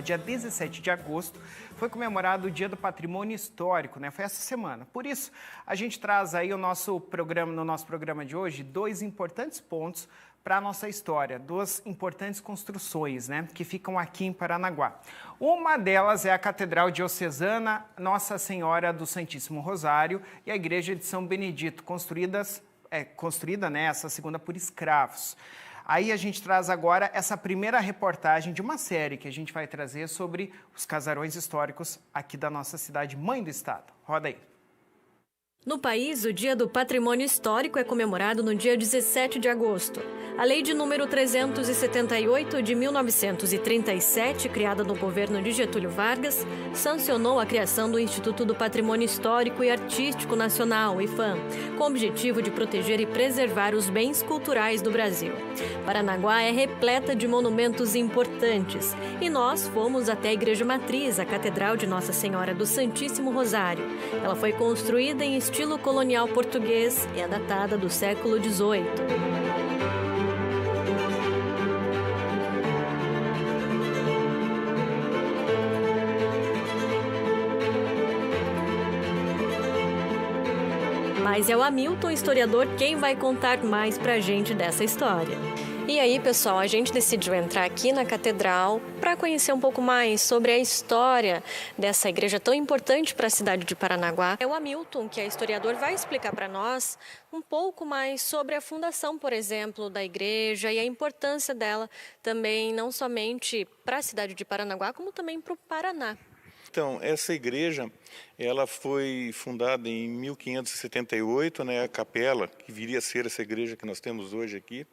Dia 17 de agosto foi comemorado o Dia do Patrimônio Histórico, né? Foi essa semana. Por isso, a gente traz aí no nosso programa de hoje, dois importantes pontos para a nossa história, duas importantes construções, né? Que ficam aqui em Paranaguá. Uma delas é a Catedral Diocesana Nossa Senhora do Santíssimo Rosário e a Igreja de São Benedito, construída, né? Essa segunda por escravos. Aí a gente traz agora essa primeira reportagem de uma série que a gente vai trazer sobre os casarões históricos aqui da nossa cidade, mãe do estado. Roda aí. No país, o Dia do Patrimônio Histórico é comemorado no dia 17 de agosto. A Lei de número 378 de 1937, criada no governo de Getúlio Vargas, sancionou a criação do Instituto do Patrimônio Histórico e Artístico Nacional, IPHAN, com o objetivo de proteger e preservar os bens culturais do Brasil. Paranaguá é repleta de monumentos importantes e nós fomos até a Igreja Matriz, a Catedral de Nossa Senhora do Santíssimo Rosário. Ela foi construída em estilo colonial português e é datada do século XVIII. Mas é o Hamilton, historiador, quem vai contar mais pra gente dessa história. E aí, pessoal, a gente decidiu entrar aqui na Catedral para conhecer um pouco mais sobre a história dessa igreja tão importante para a cidade de Paranaguá. É o Hamilton, que é historiador, vai explicar para nós um pouco mais sobre a fundação, por exemplo, da igreja e a importância dela também, não somente para a cidade de Paranaguá, como também para o Paraná. Então, essa igreja, ela foi fundada em 1578, né, a capela, que viria a ser essa igreja que nós temos hoje aqui,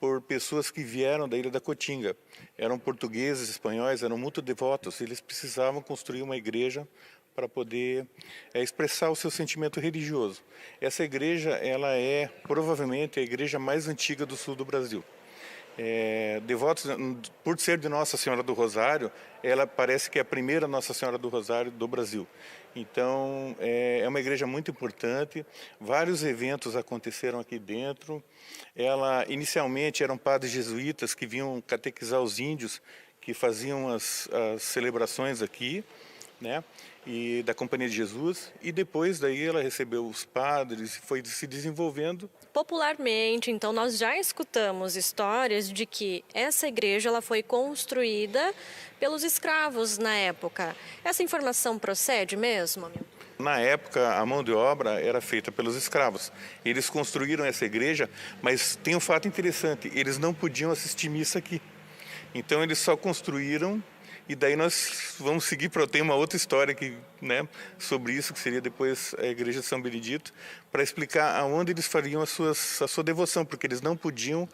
por pessoas que vieram da Ilha da Cotinga. Eram portugueses, espanhóis, eram muito devotos, eles precisavam construir uma igreja para poder expressar o seu sentimento religioso. Essa igreja, ela é provavelmente a igreja mais antiga do sul do Brasil. Devotos, por ser de Nossa Senhora do Rosário, ela parece que é a primeira Nossa Senhora do Rosário do Brasil. Então, é uma igreja muito importante, vários eventos aconteceram aqui dentro. Ela, inicialmente, eram padres jesuítas que vinham catequizar os índios, que faziam as celebrações aqui, né? E da Companhia de Jesus, e depois daí ela recebeu os padres e foi se desenvolvendo. Popularmente, então, nós já escutamos histórias de que essa igreja ela foi construída pelos escravos na época. Essa informação procede mesmo? Na época, a mão de obra era feita pelos escravos. Eles construíram essa igreja, mas tem um fato interessante, eles não podiam assistir missa aqui. Então eles só construíram. E daí nós vamos seguir para ter uma outra história né, sobre isso, que seria depois a Igreja de São Benedito, para explicar aonde eles fariam a sua devoção, porque eles não podiam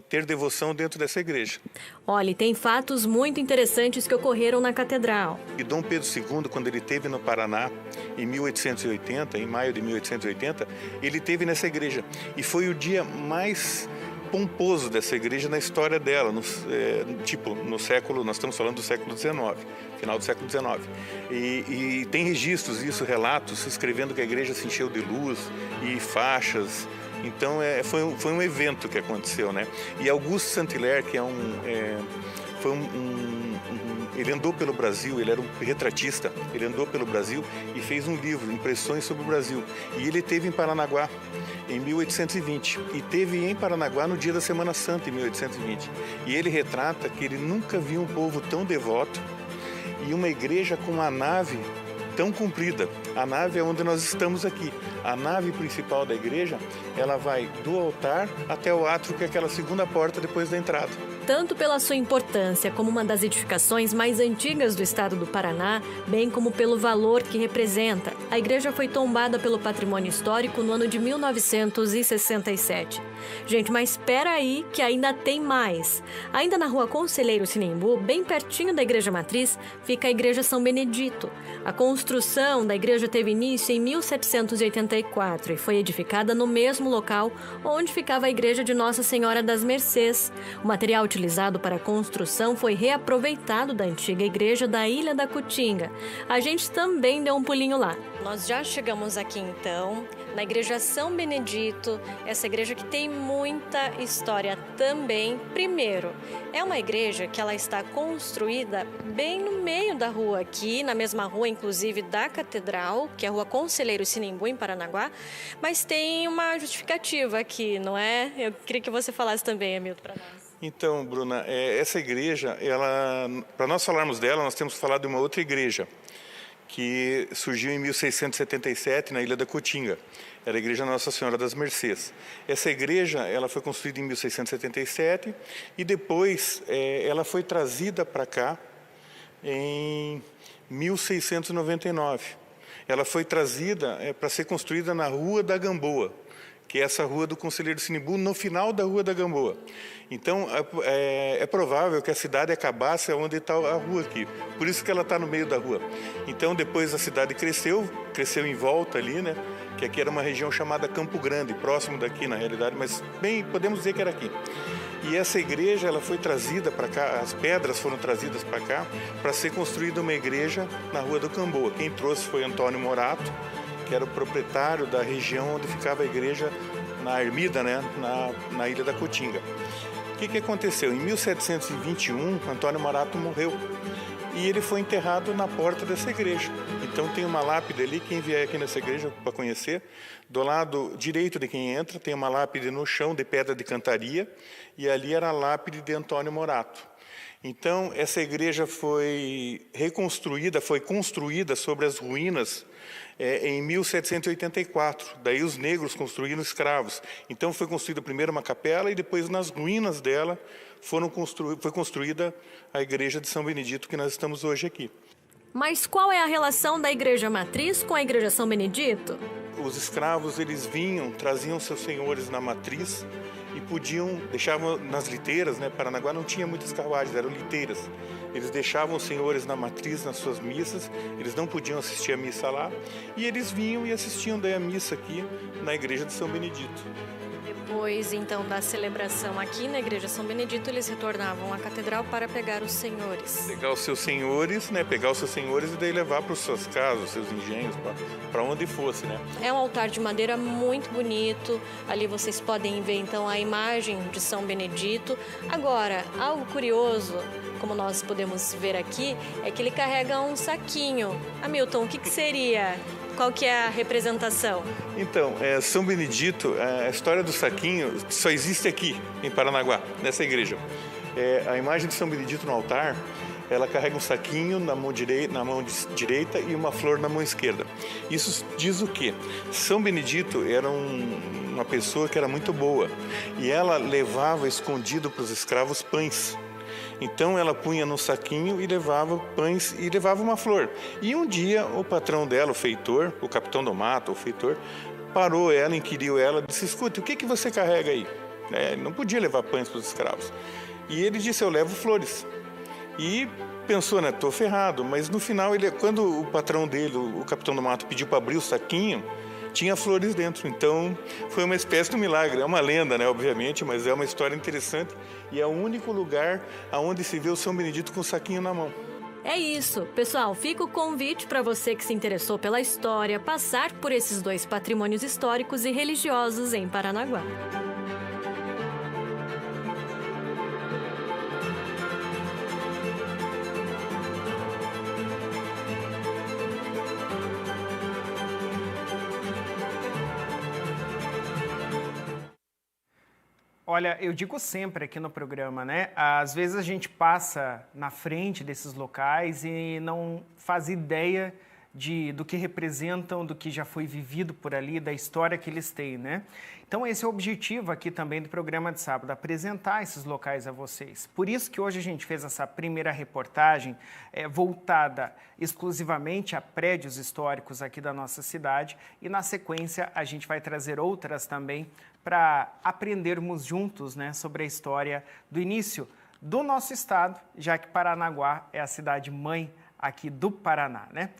ter devoção dentro dessa igreja. Olha, tem fatos muito interessantes que ocorreram na Catedral. E Dom Pedro II, quando ele esteve no Paraná, em 1880, em maio de 1880, ele esteve nessa igreja. E foi o dia mais pomposo dessa igreja na história dela, no século, nós estamos falando do século XIX, final do século XIX. E tem registros disso, relatos, escrevendo que a igreja se encheu de luz e faixas. Então foi um evento que aconteceu, né? E Augusto Saint-Hilaire, que ele andou pelo Brasil, ele era um retratista, ele andou pelo Brasil e fez um livro, Impressões sobre o Brasil. E ele esteve em Paranaguá em 1820 e esteve em Paranaguá no dia da Semana Santa, em 1820. E ele retrata que ele nunca viu um povo tão devoto e uma igreja com uma nave tão comprida. A nave é onde nós estamos aqui. A nave principal da igreja, ela vai do altar até o átrio, que é aquela segunda porta depois da entrada. Tanto pela sua importância como uma das edificações mais antigas do estado do Paraná, bem como pelo valor que representa, a igreja foi tombada pelo patrimônio histórico no ano de 1967. Gente, mas espera aí que ainda tem mais. Ainda na rua Conselheiro Sinimbu, bem pertinho da Igreja Matriz, fica a Igreja São Benedito. A construção da igreja teve início em 1784 e foi edificada no mesmo local onde ficava a Igreja de Nossa Senhora das Mercês. O material utilizado para a construção foi reaproveitado da antiga igreja da Ilha da Cotinga. A gente também deu um pulinho lá. Nós já chegamos aqui então, na Igreja São Benedito, essa igreja que tem muita história também. Primeiro, é uma igreja que ela está construída bem no meio da rua aqui, na mesma rua, inclusive, da Catedral, que é a Rua Conselheiro Sinimbu, em Paranaguá, mas tem uma justificativa aqui, não é? Eu queria que você falasse também, Hamilton, para nós. Então, Bruna, essa igreja, para nós falarmos dela, nós temos que falar de uma outra igreja, que surgiu em 1677 na Ilha da Cotinga. Era a Igreja Nossa Senhora das Mercês. Essa igreja ela foi construída em 1677 e depois ela foi trazida para cá em 1699. Ela foi trazida para ser construída na Rua da Gamboa, que é essa rua do Conselheiro Sinimbu, no final da Rua da Gamboa. Então, é provável que a cidade acabasse onde está a rua aqui. Por isso que ela está no meio da rua. Então, depois a cidade cresceu em volta ali, né? Que aqui era uma região chamada Campo Grande, próximo daqui na realidade, mas bem, podemos dizer que era aqui. E essa igreja, ela foi trazida para cá, as pedras foram trazidas para cá, para ser construída uma igreja na Rua do Gamboa. Quem trouxe foi Antônio Morato, que era o proprietário da região onde ficava a igreja na ermida, né, na Ilha da Cotinga. O que aconteceu? Em 1721, Antônio Morato morreu e ele foi enterrado na porta dessa igreja. Então tem uma lápide ali, quem vier aqui nessa igreja para conhecer, do lado direito de quem entra, tem uma lápide no chão de pedra de cantaria e ali era a lápide de Antônio Morato. Então essa igreja foi reconstruída, foi construída sobre as ruínas em 1784, daí os negros construíram escravos. Então foi construída primeiro uma capela e depois nas ruínas dela foi construída a igreja de São Benedito que nós estamos hoje aqui. Mas qual é a relação da igreja matriz com a igreja São Benedito? Os escravos eles vinham, traziam seus senhores na matriz e deixavam nas liteiras, né? Paranaguá não tinha muitas carruagens, eram liteiras. Eles deixavam os senhores na matriz, nas suas missas, eles não podiam assistir a missa lá, e eles vinham e assistiam daí a missa aqui na igreja de São Benedito. Depois, então, da celebração aqui na igreja São Benedito, eles retornavam à catedral para pegar os senhores. Pegar os seus senhores, né? Pegar os seus senhores e daí levar para as suas casas, os seus engenhos, para onde fosse, né? É um altar de madeira muito bonito. Ali vocês podem ver, então, a imagem de São Benedito. Agora, algo curioso, como nós podemos ver aqui, é que ele carrega um saquinho. Hamilton, o que seria? Qual que é a representação? Então, São Benedito, a história do saquinho só existe aqui, em Paranaguá, nessa igreja. A imagem de São Benedito no altar, ela carrega um saquinho na mão direita e uma flor na mão esquerda. Isso diz o quê? São Benedito era uma pessoa que era muito boa e ela levava escondido para os escravos pães. Então ela punha no saquinho e levava pães e levava uma flor. E um dia o patrão dela, o feitor, o capitão do mato, o feitor, parou ela, inquiriu ela, disse: escuta, o que você carrega aí? Ele não podia levar pães para os escravos. E ele disse: eu levo flores. E pensou, né, tô ferrado. Mas no final, quando o patrão dele, o capitão do mato, pediu para abrir o saquinho, tinha flores dentro. Então foi uma espécie de milagre. É uma lenda, né, obviamente, mas é uma história interessante e é o único lugar onde se vê o São Benedito com o saquinho na mão. É isso. Pessoal, fica o convite para você que se interessou pela história passar por esses dois patrimônios históricos e religiosos em Paranaguá. Olha, eu digo sempre aqui no programa, né? Às vezes a gente passa na frente desses locais e não faz ideia do que representam, do que já foi vivido por ali, da história que eles têm, né? Então esse é o objetivo aqui também do programa de sábado, apresentar esses locais a vocês. Por isso que hoje a gente fez essa primeira reportagem voltada exclusivamente a prédios históricos aqui da nossa cidade e na sequência a gente vai trazer outras também para aprendermos juntos, né, sobre a história do início do nosso estado, já que Paranaguá é a cidade mãe aqui do Paraná, né?